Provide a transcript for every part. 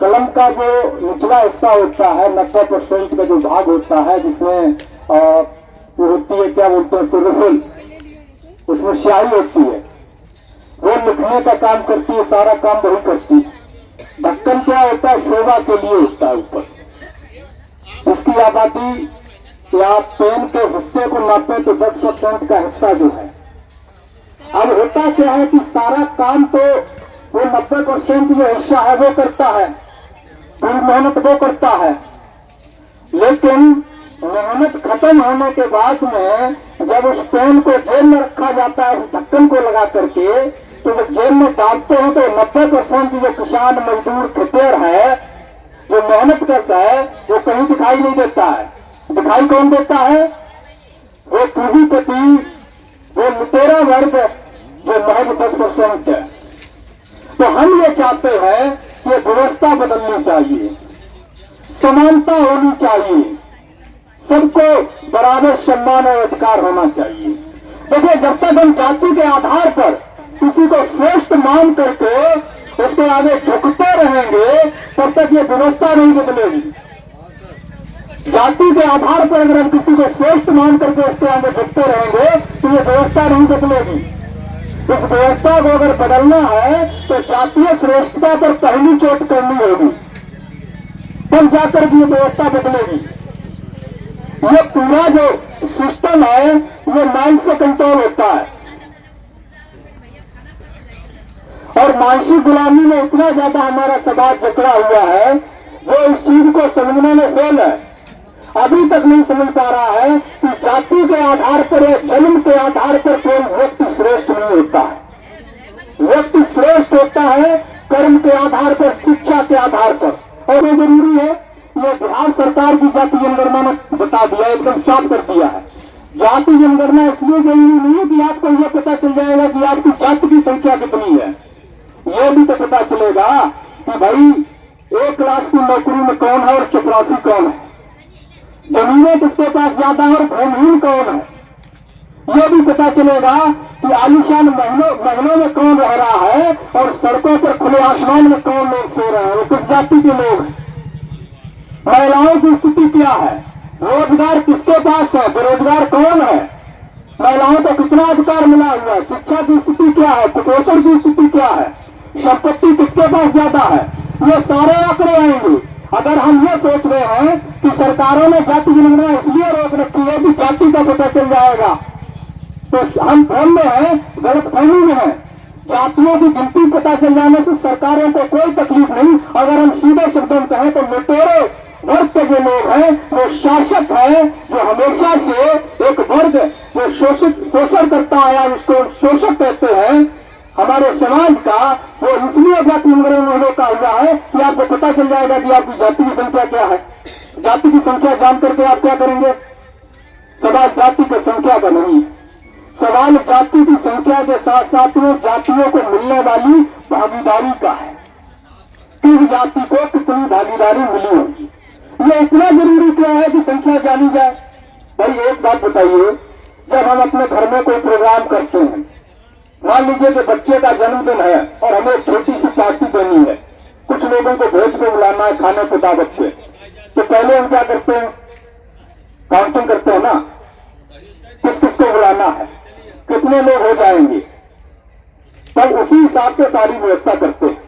कलम का जो निचला हिस्सा होता है 90% का जो भाग होता है जिसमें वो होती है, क्या बोलते हैं उसको, रुफल, उसमें स्याही होती है, वो लिखने का काम करती है, सारा काम वही करती है। ढक्कन क्या होता है, शोभा के लिए होता है ऊपर। इसकी आबादी या पेन के हिस्से को नापे तो 10% का हिस्सा जो है। अब होता क्या है कि सारा काम तो वो 90% जो हिस्सा है वो करता है, पूरी मेहनत वो करता है, लेकिन मेहनत खत्म होने के बाद में जब उस पेन को जेब में रखा जाता है, उस ढक्कन को लगा करके, तो जब जेब में डालते हैं तो 90% जो किसान मजदूर खेतेर है, जो मेहनत करता है, वो कहीं दिखाई नहीं देता है। दिखाई कौन देता है? वो पूंजीपति, वो लुटेरा वर्ग जो महज 10% है। तो हम ये चाहते हैं कि व्यवस्था बदलनी चाहिए, समानता होनी चाहिए, सबको बराबर सम्मान और अधिकार होना चाहिए। देखिए, जब तक हम जाति के आधार पर किसी को श्रेष्ठ मान करके उसके आगे झुकते रहेंगे, तब तक ये व्यवस्था नहीं बदलेगी। जाति के आधार पर अगर हम किसी को श्रेष्ठ मान करके उसके आगे झुकते रहेंगे तो ये व्यवस्था नहीं बदलेगी। इस व्यवस्था को अगर बदलना है तो जातीय श्रेष्ठता पर पहली चोट करनी होगी, तब जाकर के ये व्यवस्था बदलेगी। ये पूरा जो सिस्टम है ये माइंड से कंट्रोल होता है, और मानसिक गुलामी में इतना ज्यादा हमारा समाज जकड़ा हुआ है जो इस चीज को समझने में फेल है। अभी तक नहीं समझ पा रहा है कि जाति के आधार पर या जन्म के आधार पर कोई व्यक्ति श्रेष्ठ नहीं होता है। व्यक्ति श्रेष्ठ होता है कर्म के आधार पर, शिक्षा के आधार पर। और ये जरूरी है, ये बिहार सरकार की जाति जनगणना ने बता दिया, एकदम साफ कर दिया है। जाति जनगणना इसलिए जरूरी नहीं है कि आपको यह पता चल जाएगा कि आपकी जाति की संख्या कितनी है, यह भी तो पता चलेगा कि भाई 1 लाख की नौकरी में कौन है और चपरासी कौन है, जमीनें किसके पास ज्यादा है और भूमिहीन कौन है। यह भी पता चलेगा कि आलीशान महलों में कौन रह रहा है और सड़कों पर खुले आसमान में कौन लोग सो रहे हैं, वो किस जाति के लोग हैं। महिलाओं की स्थिति क्या है, रोजगार किसके पास है, बेरोजगार कौन है, महिलाओं को कितना अधिकार मिला हुआ है, शिक्षा की स्थिति क्या है, कुपोषण की स्थिति क्या है, संपत्ति किसके पास ज्यादा है, ये सारे आंकड़े आएंगे। अगर हम ये सोच रहे हैं कि सरकारों ने जाति जनगणना इसलिए रोक रखी है कि जाति का पता चल जाएगा, तो हम भ्रम में हैं, गलतफहमी में हैं। जातियों की गिनती पता चल जाने से सरकारों को कोई तकलीफ नहीं। अगर हम सीधे शब्दों में कहें तो लुटेरे वर्ग के जो लोग हैं वो शासक है, जो हमेशा से एक वर्ग जो शोषण करता आया, उसको शोषक कहते हैं हमारे समाज का, वो इसलिए जाति जनगणना रोका हुआ है कि आपको पता चल जाएगा कि आपकी जाति की संख्या क्या है। जाति की संख्या जान करके आप क्या करेंगे? सवाल जाति की संख्या का नहीं है, सवाल जाति की संख्या के साथ साथ में जातियों को मिलने वाली भागीदारी का है। किस जाति को कितनी भागीदारी मिली होगी, ये इतना जरूरी क्यों है कि संख्या जानी जाए? भाई एक बात बताइए, जब हम अपने घर में कोई प्रोग्राम करते हैं, मान लीजिए कि बच्चे का जन्मदिन है और हमें छोटी सी पार्टी देनी है, कुछ लोगों को भोज पे बुलाना है खाने को दावत पे, तो पहले हम क्या करते हैं? काउंटिंग करते हैं ना, किस किस को बुलाना है, कितने लोग हो जाएंगे, तब उसी हिसाब से सारी व्यवस्था करते हैं।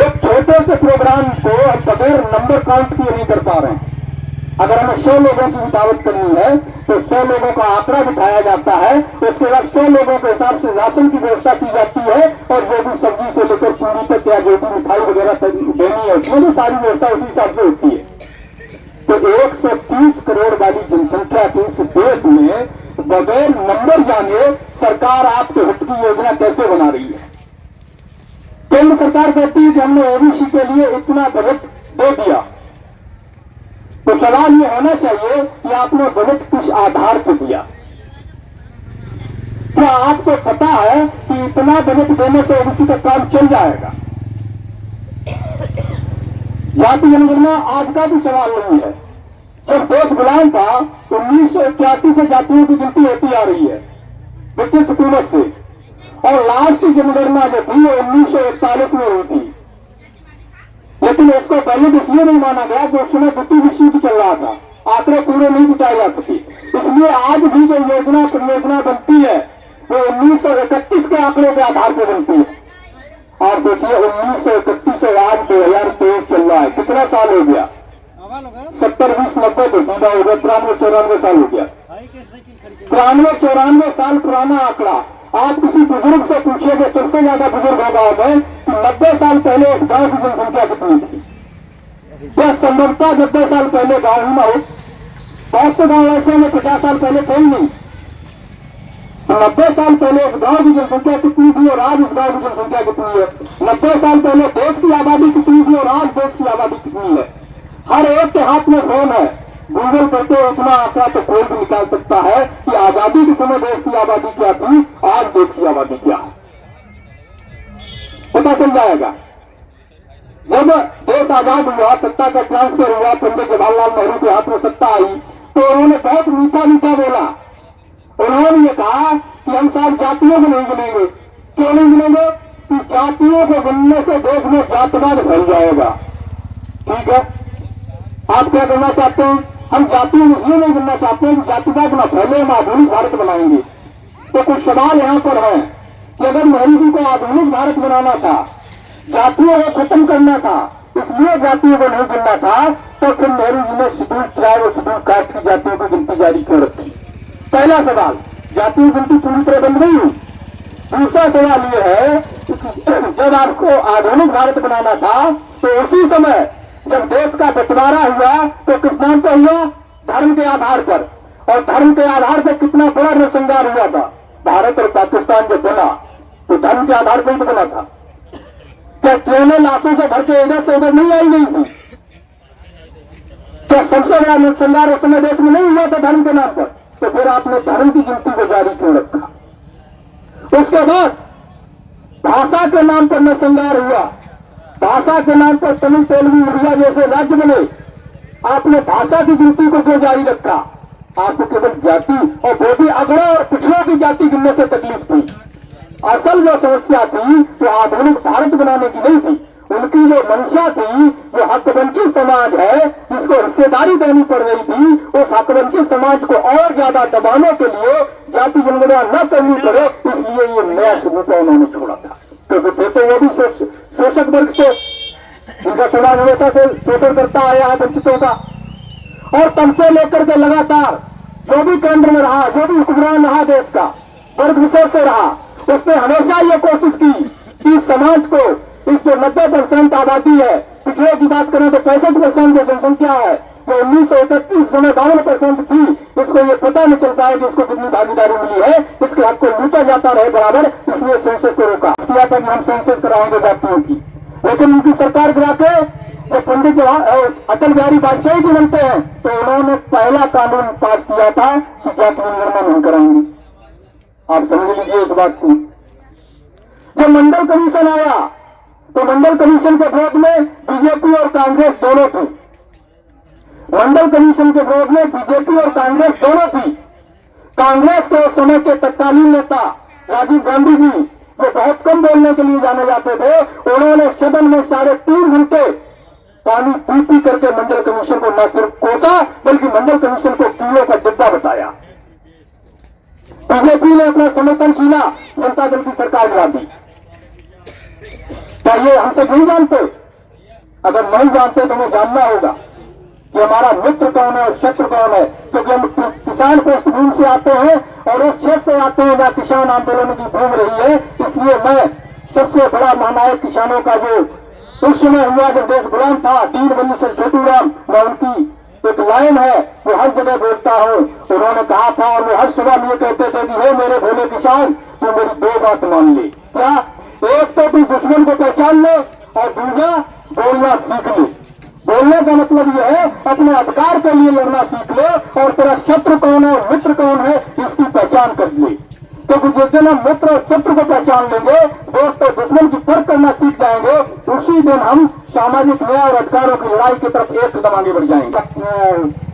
एक छोटे से प्रोग्राम को बगैर नंबर काउंट किए नहीं कर पा रहे हैं। अगर हमें 100 लोगों की दावत करनी है तो 100 लोगों का आंकड़ा बिठाया जाता है, उसके बाद 100 लोगों के हिसाब से राशन की व्यवस्था की जाती है, और जो भी सब्जी से लेकर पूरी तक या जो भी मिठाई वगैरह देनी है उसमें भी सारी व्यवस्था उसी हिसाब से होती है। तो 130 करोड़ वाली जनसंख्या के इस देश में बगैर नंबर जाने सरकार आपके हित की योजना कैसे बना रही है? केंद्र सरकार कहती है कि हमने ओबीसी के लिए इतना बजट दे दिया, तो सवाल ये होना चाहिए कि आपने बजट किस आधार पर दिया? क्या आपको पता है कि इतना बजट देने से ओबीसी का काम चल जाएगा? जाति जनगणना आज का भी सवाल नहीं है। जब देश गुलाम था 1981 से जातियों की गिनती होती आ रही है ब्रिटिश हुकूमत से, और लास्ट जनगणना जो थी वो 1941 में हुई थी। लेकिन इसको पहले इसलिए नहीं माना गया कि उस समय द्वितीय विश्व युद्ध चल रहा था, आंकड़े पूरे नहीं जुटाए जा सके। इसलिए आज भी जो योजना परियोजना बनती है वो 1931 के आंकड़े के आधार पर बनती है। और सोचिए 1931 से आज 2023 चल रहा है, कितना साल हो गया? 70 20 90 तो सीधा हो गया, 93 94 साल हो गया। 93 94 साल पुराना आंकड़ा। आप किसी बुजुर्ग से पूछिएगा, सबसे ज्यादा बुजुर्ग होगा में कि 90 साल पहले इस गांव की जनसंख्या कितनी थी? क्या संभवतः 90 साल पहले गांव ही ना हो? बहुत से गांव ऐसे में 50 साल पहले थे ही नहीं। 90 साल पहले इस गांव की जनसंख्या कितनी थी और आज इस गांव की जनसंख्या कितनी है? 90 साल पहले देश की आबादी कितनी थी और आज देश की आबादी कितनी है? हर एक के हाथ में फोन है, गूगल करके इतना आंकड़ा तो कोई भी निकाल सकता है कि आजादी के समय देश की आबादी क्या थी, आज देश की आबादी क्या है, पता चल जाएगा। जब देश आजाद हुआ, सत्ता का ट्रांसफर हुआ, पंडित जवाहरलाल नेहरू के हाथ में सत्ता आई, तो उन्होंने बहुत मीठा मीठा बोला। उन्होंने ये कहा कि हम सब जातियों को नहीं गिनेंगे। क्यों नहीं गिनेंगे? कि जातियों को गिनने से देश में जातिवाद फैल जाएगा। ठीक है, आप क्या करना चाहते हैं? हम जातियों इसलिए नहीं गिनना चाहते हैं कि जातिवाद न फैले, हम आधुनिक भारत बनाएंगे। तो कुछ सवाल यहाँ पर है कि अगर नेहरू जी को आधुनिक भारत बनाना था, जातियों को खत्म करना था, इसलिए जातियों को नहीं गिनना था, तो फिर नेहरू जी ने शेड्यूल ट्राइब और शेड्यूल कास्ट की जातियों की गिनती जारी क्यों रखी? पहला सवाल, जातीय गिनती पूरी तरह बंद नहीं हुई। दूसरा सवाल यह है कि जब आपको आधुनिक भारत बनाना था, तो उसी समय जब देश का बंटवारा हुआ तो किस नाम पर हुआ? धर्म के आधार पर। और धर्म के आधार पर कितना बड़ा नरसंहार हुआ था। भारत और पाकिस्तान जब बना तो धर्म के आधार पर ही तो बना था। क्या ट्रेनें लाशों से भर के इधर से उधर नहीं आई गई थी? क्या सबसे बड़ा नरसंहार उस समय देश में नहीं हुआ था धर्म के नाम पर? तो फिर आपने धर्म की गिनती को जारी क्यों रखा? उसके बाद भाषा के नाम पर नरसंहार हुआ। भाषा के नाम पर तमिल तेलुगु उड़िया जैसे राज्य बने, आपने भाषा की गिनती को क्यों जारी रखा? आपको केवल जाति और वो भी अगड़ों और पिछड़ों की जाति गिनने से तकलीफ थी। असल जो समस्या थी वो आधुनिक भारत बनाने की नहीं थी। उनकी जो मंशा थी, जो हकवंचित समाज है जिसको हिस्सेदारी देनी पड़ रही थी, उस हकवंचित समाज को और ज्यादा दबाने के लिए जाति जनगणना न करनी पड़े, इसलिए ये नया सबूता उन्होंने छोड़ा था। क्योंकि तो वो भी शोषक वर्ग से, उनका समाज हमेशा से शोषण करता आया है वंचितों का। और तब से लेकर के लगातार जो भी केंद्र में रहा, जो भी हुक्मरान रहा देश का, वर्ग विशेष से रहा, उसने हमेशा ये कोशिश की कि समाज को, इस जो 90% आबादी है, पिछड़े की बात करें तो 65% जो जनसंख्या है, जो 1931 समय 52% थी, इसको ये पता नहीं चलता है कि इसको कितनी भागीदारी मिली है, इसके हक को लूटा जाता रहे बराबर, इसलिए सेंसस को रोका किया था कि हम सेंसस कराएंगे जातियों की। लेकिन उनकी सरकार गिरा के जब पंडित अटल बिहारी वाजपेयी जी बनते हैं तो उन्होंने पहला कानून पास किया था कि जाति जनगणना नहीं कराएंगे। आप समझ लीजिए इस बात को। जब मंडल कमीशन आया तो मंडल कमीशन के विरोध में बीजेपी और कांग्रेस दोनों थी। मंडल कमीशन के विरोध में बीजेपी और कांग्रेस दोनों थी। कांग्रेस के उस समय के तत्कालीन नेता राजीव गांधी जी, जो बहुत कम बोलने के लिए जाने जाते थे, उन्होंने सदन में 3.5 घंटे पानी पी करके मंडल कमीशन को न सिर्फ कोसा बल्कि मंडल कमीशन को कीड़ों का डिब्बा बताया। बीजेपी ने अपना समर्थन छीना, जनता दल की सरकार गिरा दी। क्या ये हमसे नहीं जानते? अगर नहीं जानते तो हमें जानना होगा कि हमारा मित्र कौन है और शत्रु कौन है। क्योंकि हम किसान पृष्ठभूमि से आते हैं और उस क्षेत्र से आते हैं जहां किसान आंदोलन की भूम रही है। इसलिए मैं सबसे बड़ा महानायक किसानों का जो उस समय हुआ जब देश गुलाम था, दीन बंधु सर छोटू राम, मैं उनकी एक लाइन है वो हर जगह बोलता हूँ। उन्होंने कहा था और वो हर सुबह ये कहते थे कि हे मेरे भोले किसान, तू मेरी 2 बात मान ले। क्या? एक तो तू दुश्मन को पहचान ले और दूसरा बोलना सीख ले। बोलने का मतलब यह है अपने अधिकार के लिए लड़ना सीख ले और तेरा शत्रु कौन है और मित्र कौन है इसकी पहचान कर ले। क्योंकि जिस दिन हम मित्र और शत्रु को पहचान लेंगे, दोस्त और दुश्मन की फर्क करना सीख जाएंगे, उसी दिन हम सामाजिक न्याय और अधिकारों की लड़ाई की तरफ एक कदम आगे बढ़ जाएंगे।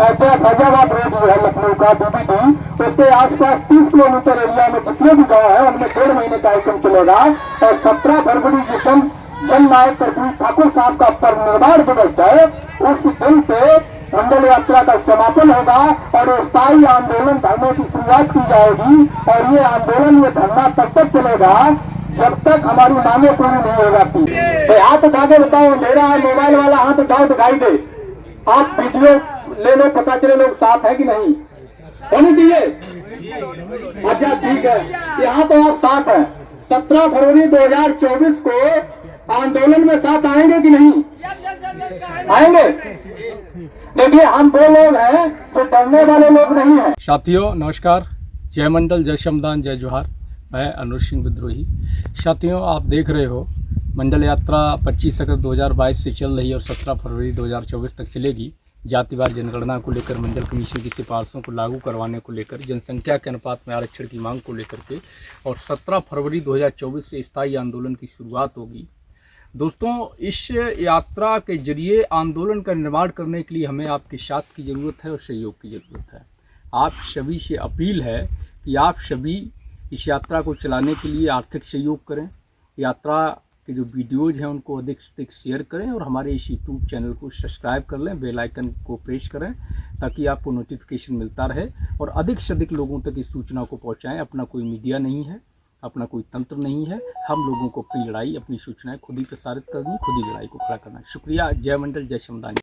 फैजाबाद रोड जो है लखनऊ का बीबीडी, उसके आसपास 30 किलोमीटर एरिया में जितने भी गाँव है उनमें 1.5 महीने कार्यक्रम चलेगा और 17 फरवरी जिस दिन जननायक प्रफुल्ल ठाकुर साहब का परिनिर्वाण दिवस है, उस दिन पे मंडल यात्रा का समापन होगा और स्थायी आंदोलन धरने की शुरुआत की जाएगी। और ये आंदोलन, ये धरना तब तक चलेगा जब तक हमारी मांगें पूरी नहीं हो जाती। तो हाथ उठा के बताओ, मेरा मोबाइल वाला हाथ उठाओ, दिखाई दे, आप वीडियो ले लो, पता चले लोग साथ है कि नहीं। होनी चाहिए। अच्छा ठीक है, यहाँ तो आप साथ हैं। 17 फरवरी 2024 को आंदोलन में साथ आएंगे कि नहीं आएंगे? देखिए, हम वो लोग हैं जो डरने वाले लोग नहीं हैं। साथियों नमस्कार, जय मंडल, जय श्रमदान, जय जोहार। मैं अनुज सिंह विद्रोही। साथियों, आप देख रहे हो मंडल यात्रा 25 अगस्त 2022 से चल रही है और 17 फरवरी 2024 तक चलेगी। जातिवार जनगणना को लेकर, मंडल कमीशन की सिफारिशों को लागू करवाने को लेकर, जनसंख्या के अनुपात में आरक्षण की मांग को लेकर के, और 17 फरवरी 2024 से स्थायी आंदोलन की शुरुआत होगी। दोस्तों, इस यात्रा के जरिए आंदोलन का निर्माण करने के लिए हमें आपके साथ की ज़रूरत है और सहयोग की ज़रूरत है। आप सभी से अपील है कि आप सभी इस यात्रा को चलाने के लिए आर्थिक सहयोग करें। यात्रा के जो वीडियोज़ हैं उनको अधिक से अधिक शेयर करें और हमारे इस यूट्यूब चैनल को सब्सक्राइब कर लें, बेल आइकन को प्रेस करें ताकि आपको नोटिफिकेशन मिलता रहे और अधिक से अधिक लोगों तक इस सूचना को पहुंचाएं। अपना कोई मीडिया नहीं है, अपना कोई तंत्र नहीं है। हम लोगों को अपनी लड़ाई, अपनी सूचनाएं खुद ही प्रसारित करनी, खुद ही लड़ाई को खड़ा करना है। शुक्रिया। जय मंडल, जय श्रमदान।